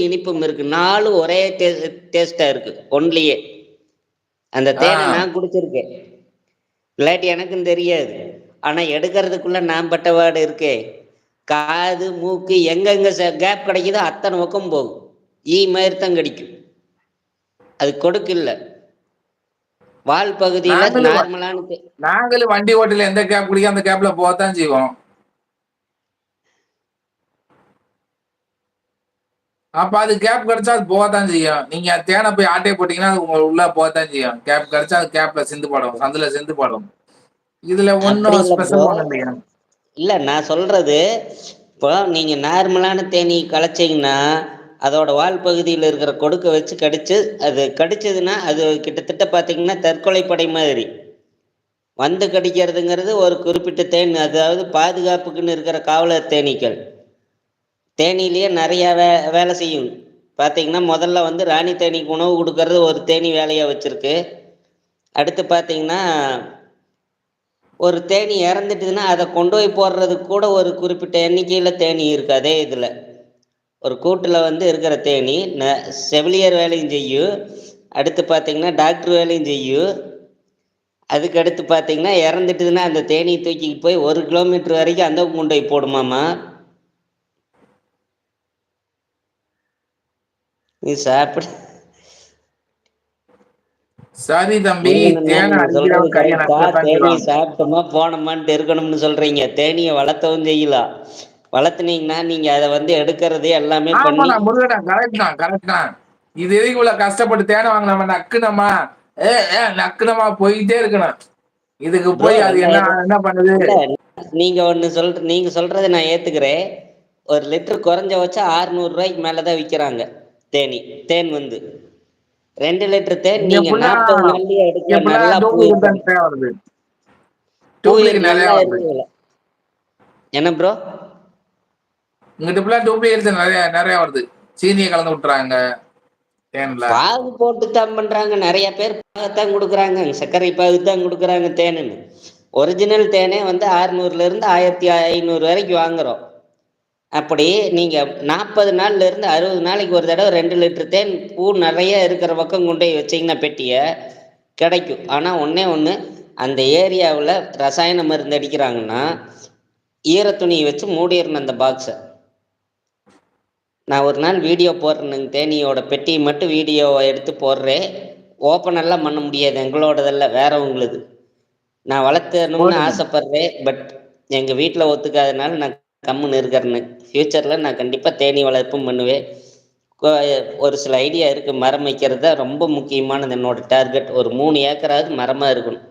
இனிப்பும் இருக்கு. 4 ஒரே டேஸ்ட்டா இருக்கு. ஒன்லியே. அந்த ஆ தேனை நான் குடிச்சிருக்கேன். இல்லாட்டி எனக்கும் தெரியாது. ஆனா எடுக்கிறதுக்குள்ள நான் பட்ட பாடு இருக்கே. காது, மூக்கு எங்கெங்க கேப் கிடைக்குதோ அத்தனை பக்கம் போகும். மாதிரி தான் கிடைக்கும். அது கொடுக்கில்ல. வால் பகுதியில நாங்களும் நார்மலான நாங்களும் வண்டி ஓட்டல எந்த கேப் குடிக்க அந்த கேப்ல போகத்தான் செய்வோம். அப்ப அது கேப் கிடைச்சா அது போகத்தான் செய்யும். நீங்க தேனை போய் ஆட்டையை போட்டீங்கன்னா அது உங்க உள்ள போகத்தான் செய்யும். கேப் கிடைச்சா அது கேப்ல சிந்து படும், சந்துல சிந்து படும். இதுல அப்படி ஒன்னும் இல்ல ப்ரோ. ஸ்பெஷல் ஒண்ணும் இல்லையா? இல்ல நான் சொல்றது, இப்போ நீங்க நார்மலான தேனீ கலைச்சிங்கன்னா அதோட வால் பகுதியில் இருக்கிற கொடுக்க வச்சு கடிச்சு, அது கடிச்சதுன்னா அது கிட்டத்தட்ட பார்த்தீங்கன்னா தற்கொலைப்படை மாதிரி வந்து கடிக்கிறதுங்கிறது ஒரு குறிப்பிட்ட தேன். அதாவது பாதுகாப்புக்குன்னு இருக்கிற காவலர் தேனீக்கள். தேனீலேயே நிறையா வேலை செய்யும். பார்த்தீங்கன்னா முதல்ல வந்து ராணி தேனீக்கு உணவு கொடுக்கறது ஒரு தேனீ வேலையாக வச்சுருக்கு. அடுத்து பார்த்தீங்கன்னா ஒரு தேனீ இறந்துட்டுதுன்னா அதை கொண்டு போய் போடுறதுக்கு கூட ஒரு குறிப்பிட்ட எண்ணிக்கையில் தேனீ இருக்கு. அதே இதில் ஒரு கூட்டில் வந்து இருக்கிற தேனீ செவிலியர் வேலையும் செய்யும். அடுத்து பார்த்தீங்கன்னா டாக்டர் வேலையும் செய்யும். அதுக்கு அடுத்து பார்த்தீங்கன்னா இறந்துட்டுதுன்னா அந்த தேனீயை தூக்கிட்டு போய் 1 கிலோமீட்டர் வரைக்கும் அந்த கொண்டு போய் போடுமாமா. நீ சாப்பிட சரி தம்பி, முருகனண்ணா, தேனை நீங்க சொல்றது அடிக்கிறவன் கையை கரெக்டா? நக்கத்தான் தேனியை செய்வாங்க. சாப்பிட்டோமா போனோமான்ட்டு இருக்கணும்னு சொல்றீங்க. தேனியை வளர்த்தவும் செய்யலாம். வளர்த்துனீங்கன்னா நீங்க அதை வந்து எடுக்கிறது எல்லாமே பண்ணி. ஆமாண்ணா முருகனா, கரெக்ட் தான் கரெக்ட் தான். இது எதுக்கு இவ்வளவு கஷ்டப்பட்டு தேனை வாங்கினாம, நக்குனமா நக்குனமா போயிட்டே இருக்கணும். இதுக்கு ப்ரோ போய் அது என்ன 2000 என்ன பண்ணுது? இல்ல, நீங்க சொல்றதை நான் ஏத்துக்கிறேன். 1 லிட்டர் குறைஞ்சபட்சம் 600 ரூபாய்க்கு மேலதான் விற்கிறாங்க. தேன் வந்து 2 லிட்டர் தேன் இங்க நீங்க ஃபுல்லா 40 நாள்லயே இங்க எடுக்கலாம். ஃபுல்லா நல்லா பூ டூப்ளிகேட் தான் இருக்கும். நிறைய வருது. பூ டூப்ளிகேட் நிறைய நல்லா வருது. இருக்குல்ல. என்ன ப்ரோ? இங்கிட்ட ஃபுல்லா டூப்ளிகேட் நிறைய நிறைய வருது. சீனியை கலந்து விட்டுறாங்க தேன்ல. பாகு போட்டு தான் பண்றாங்க. நிறைய பேர் பாகத்தான் கொடுக்குறாங்க. சர்க்கரை பாகு தான் கொடுக்குறாங்க தேனுன்னு. ஒரிஜினல் தேனே வந்து 600ல இருந்து 1500 வரைக்கும் வாங்குறோம். அப்படி நீங்க 40 நாள்ல இருந்து 60 நாளைக்கு ஒரு தடவை 2 லிட்டர் தேன் பூ நிறைய இருக்கிற பக்கம் கொண்டு போய் வச்சிங்கன்னா பெட்டிய கிடைக்கும். ஆனா ஒண்ணே ஒண்ணு, அந்த ஏரியாவில் ரசாயன மருந்து அடிக்கிறாங்கன்னா ஈரத்துணியை வச்சு மூடிடணும் அந்த பாக்ஸை. நான் ஒரு நாள் வீடியோ போடுறேனுங்க. தேனியோட பெட்டியை மட்டும் வீடியோவை எடுத்து போடுறேன். ஓப்பன் எல்லாம் பண்ண முடியாது, எங்களோடதெல்லாம் வேறவங்களுது. நான் வளர்த்தணும்னு போடுங்க ஆசைப்படுறேன். பட் எங்கள் வீட்டில் ஒத்துக்காதனால நான் கம்முன்னு இருக்கிறேன்னு. ஃப்யூச்சரில் நான் கண்டிப்பாக தேனீ வளர்ப்பும் பண்ணுவேன். ஒரு சில ஐடியா இருக்குது. மரம் வைக்கிறது தான் ரொம்ப முக்கியமானது. என்னோட டார்கெட் ஒரு 3 ஏக்கராவது மரமாக இருக்கணும்.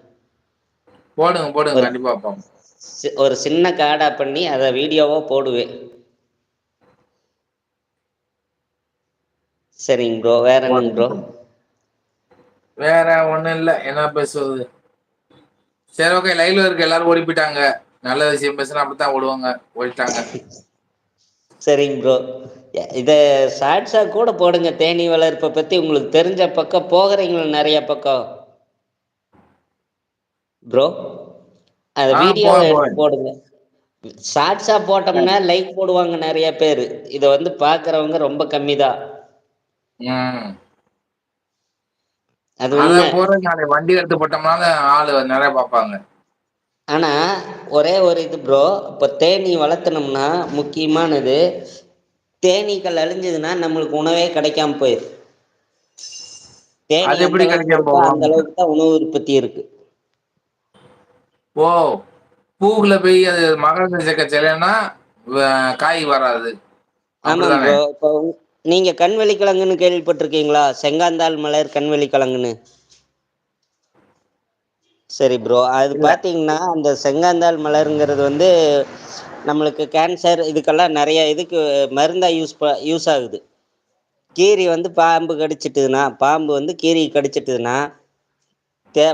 போடுங்க போடுங்க, ஒரு கண்டிப்பா பார்ப்போம். ஒரு சின்ன காடாக பண்ணி அதை வீடியோவாக போடுவேன். சரிங்க ப்ரோ. வேற என்னங்க போடுங்க ப்ரோ? போடுங்க. வேற ஒண்ணும் இல்ல, என்ன பேசுவது. சரி, ஓகே. லைவ்ல இருக்க எல்லாரும் ஓடி போயிட்டாங்க. நல்ல விஷயம் பேசினா அப்படித்தான் ஓடுவாங்க. ஓடிட்டாங்க. சரிங்க ப்ரோ. இதை ஷார்ட்ஸாக கூட போடுங்க. தேனீ வளர்ப்பை பற்றி உங்களுக்கு தெரிஞ்ச பக்கம் போகிறீங்களா நிறைய பக்கம் ப்ரோ? அதை வீடியோவை போவேன் எடுத்து போவேன். போடுங்க. ஷார்ட்ஸாக போட்டோம்னா லைக் போடுவாங்க நிறைய பேர். இதை வந்து பார்க்குறவங்க ரொம்ப கம்மி தான். ம். அது அத உண்மை. போறதுக்கு நாளை வண்டி எடுத்து போட்டோம்னா ஆளு நிறைய பார்ப்பாங்க. ஆனால் ஒரே ஒரு இது ப்ரோ, இப்போ தேனீ வளர்த்தணும்னா முக்கியமானது, தேனீக்கள் அழிஞ்சதுன்னா நம்மளுக்கு உணவே கிடைக்காம போயிடும். தேனி அது எந்த எப்படி அளவுக்கு கிடைக்காம இருக்கோ அந்த போவோம்? அளவுக்கு தான் உணவு உற்பத்தி இருக்கு. ஓ, பூக்குள்ள போய் அது மகரந்த சேர்க்கை செய்யலைன்னா காய் வராது. ஆமாம் அப்படிதானே? ப்ரோ. இப்போ நீங்க கண்வெளி கிழங்குன்னு கேள்விப்பட்டிருக்கீங்களா? செங்காந்தாள் மலர் கண்வெளி கிழங்குன்னு. சரி ப்ரோ. அது இல்ல. பார்த்தீங்கன்னா அந்த செங்காந்தாள் மலருங்கிறது வந்து நம்மளுக்கு கேன்சர் இதுக்கெல்லாம் நிறைய இதுக்கு மருந்தா யூஸ் ஆகுது. கீரி வந்து பாம்பு வந்து கீரி கடிச்சிட்டுதுன்னா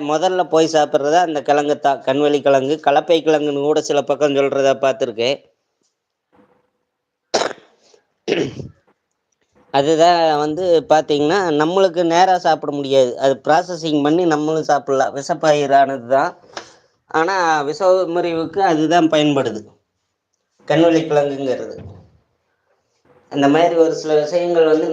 முதல்ல போய் சாப்பிட்றதா அந்த கிழங்குத்தான். கண்வெளி கிழங்கு, கலப்பை கிழங்குன்னு கூட சில பக்கம் சொல்றதா பார்த்துருக்கேன். அதுதான் வந்து பார்த்தீங்கன்னா நம்மளுக்கு நேராக சாப்பிட முடியாது. அது ப்ராசஸிங் பண்ணி நம்மளும் சாப்பிட்லாம். விஷப்பயிரானது தான். ஆனால் விஷ முறிவுக்கு அதுதான் பயன்படுது, கண்வெளி கிழங்குங்கிறது. அந்த மாதிரி ஒரு சில விஷயங்கள் வந்து